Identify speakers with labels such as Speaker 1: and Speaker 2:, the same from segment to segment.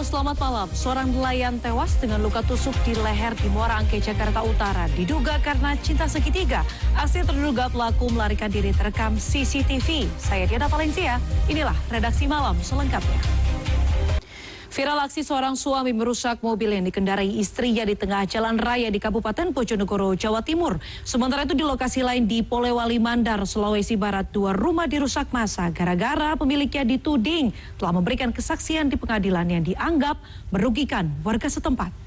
Speaker 1: Halo, selamat malam. Seorang nelayan tewas dengan luka tusuk di leher di Muara Angke, Jakarta Utara. Diduga karena cinta segitiga. Aksi terduga pelaku melarikan diri terekam CCTV. Saya Diana Valencia. Inilah redaksi malam selengkapnya. Viral aksi seorang suami merusak mobil yang dikendarai istrinya di tengah jalan raya di Kabupaten Bojonegoro, Jawa Timur. Sementara itu di lokasi lain di Polewali Mandar, Sulawesi Barat, 2 rumah dirusak massa gara-gara pemiliknya dituding telah memberikan kesaksian di pengadilan yang dianggap merugikan warga setempat.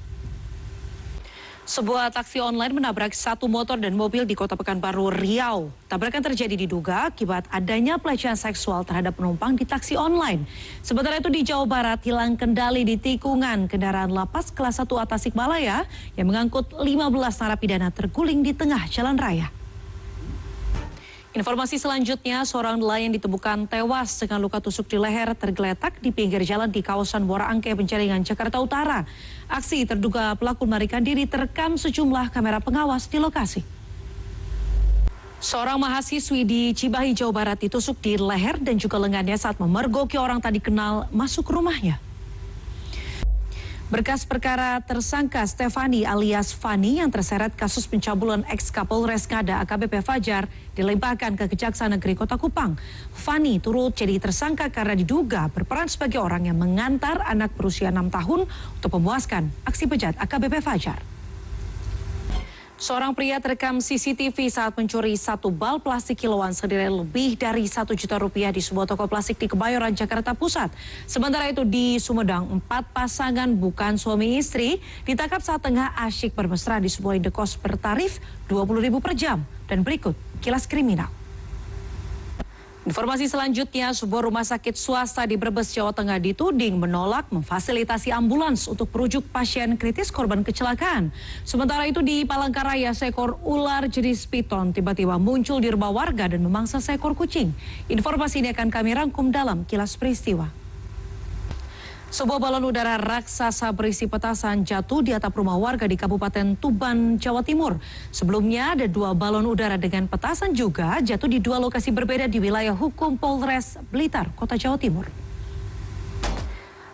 Speaker 1: Sebuah taksi online menabrak satu motor dan mobil di Kota Pekanbaru, Riau. Tabrakan terjadi diduga akibat adanya pelecehan seksual terhadap penumpang di taksi online. Sementara itu di Jawa Barat, hilang kendali di tikungan kendaraan lapas kelas 1 Tasikmalaya yang mengangkut 15 narapidana terguling di tengah jalan raya. Informasi selanjutnya, seorang nelayan ditemukan tewas dengan luka tusuk di leher tergeletak di pinggir jalan di kawasan Muara Angke, Penjaringan, Jakarta Utara. Aksi terduga pelaku melarikan diri terekam sejumlah kamera pengawas di lokasi. Seorang mahasiswi di Cimahi, Jawa Barat ditusuk di leher dan juga lengannya saat memergoki orang tak dikenal masuk rumahnya. Berkas perkara tersangka Stefani alias Fani yang terseret kasus pencabulan ex-Kapolres Ngada AKBP Fajar dilimpahkan ke Kejaksaan Negeri Kota Kupang. Fani turut jadi tersangka karena diduga berperan sebagai orang yang mengantar anak berusia 6 tahun untuk memuaskan aksi bejat AKBP Fajar. Seorang pria terekam CCTV saat mencuri satu bal plastik kiloan senilai lebih dari Rp1 juta di sebuah toko plastik di Kebayoran, Jakarta Pusat. Sementara itu di Sumedang, 4 pasangan bukan suami istri ditangkap saat tengah asyik bermesra di sebuah indekos bertarif Rp20.000 per jam. Dan berikut kilas kriminal. Informasi selanjutnya, sebuah rumah sakit swasta di Brebes, Jawa Tengah dituding menolak memfasilitasi ambulans untuk merujuk pasien kritis korban kecelakaan. Sementara itu di Palangkaraya, seekor ular jenis piton tiba-tiba muncul di rumah warga dan memangsa seekor kucing. Informasi ini akan kami rangkum dalam kilas peristiwa. Sebuah balon udara raksasa berisi petasan jatuh di atap rumah warga di Kabupaten Tuban, Jawa Timur. Sebelumnya ada 2 balon udara dengan petasan juga jatuh di 2 lokasi berbeda di wilayah hukum Polres Blitar, Kota Jawa Timur.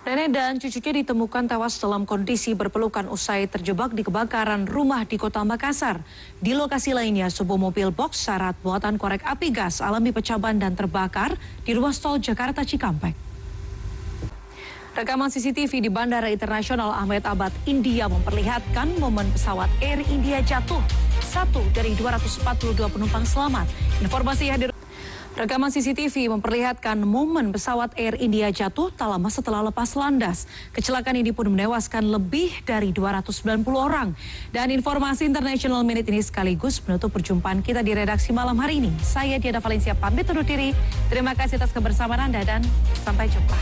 Speaker 1: Nenek dan cucunya ditemukan tewas dalam kondisi berpelukan usai terjebak di kebakaran rumah di Kota Makassar. Di lokasi lainnya, sebuah mobil box syarat buatan korek api gas alami pecah ban dan terbakar di ruas tol Jakarta Cikampek. Rekaman CCTV di Bandara Internasional Ahmed Abad, India memperlihatkan momen pesawat Air India jatuh. 1 dari 242 penumpang selamat. Informasi hadir. Rekaman CCTV memperlihatkan momen pesawat Air India jatuh tak lama setelah lepas landas. Kecelakaan ini pun menewaskan lebih dari 290 orang. Dan informasi International Minute ini sekaligus menutup perjumpaan kita di redaksi malam hari ini. Saya Diana Valencia pamit undur diri. Terima kasih atas kebersamaan Anda dan sampai jumpa.